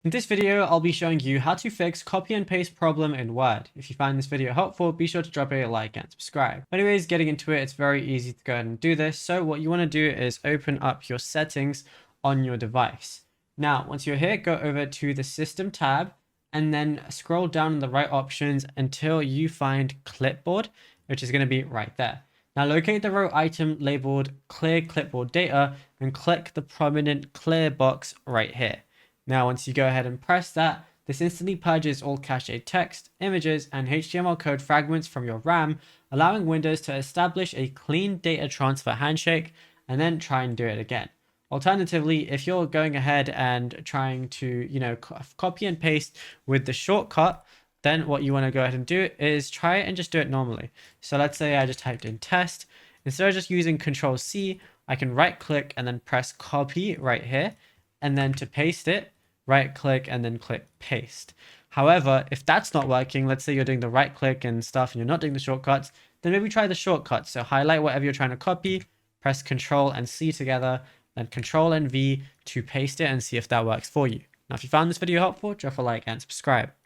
In this video, I'll be showing you how to fix copy and paste problem in Word. If you find this video helpful, be sure to drop a like and subscribe. Anyways, getting into it, it's very easy to go ahead and do this. So what you want to do is open up your settings on your device. Now, once you're here, go over to the System tab and then scroll down in the right options until you find Clipboard, which is going to be right there. Now locate the row item labeled Clear Clipboard Data and click the prominent clear box right here. Now, once you go ahead and press that, this instantly purges all cached text, images, and HTML code fragments from your RAM, allowing Windows to establish a clean data transfer handshake and then try and do it again. Alternatively, if you're going ahead and trying to, copy and paste with the shortcut, then what you want to go ahead and do is try it and just do it normally. So let's say I just typed in test. Instead of just using Control C, I can right click and then press copy right here. And then to paste it, right click and then click paste. However, if that's not working, let's say you're doing the right click and stuff and you're not doing the shortcuts, then maybe try the shortcuts. So highlight whatever you're trying to copy, press Control and C together, then Control and V to paste it and see if that works for you. Now, if you found this video helpful, drop a like and subscribe.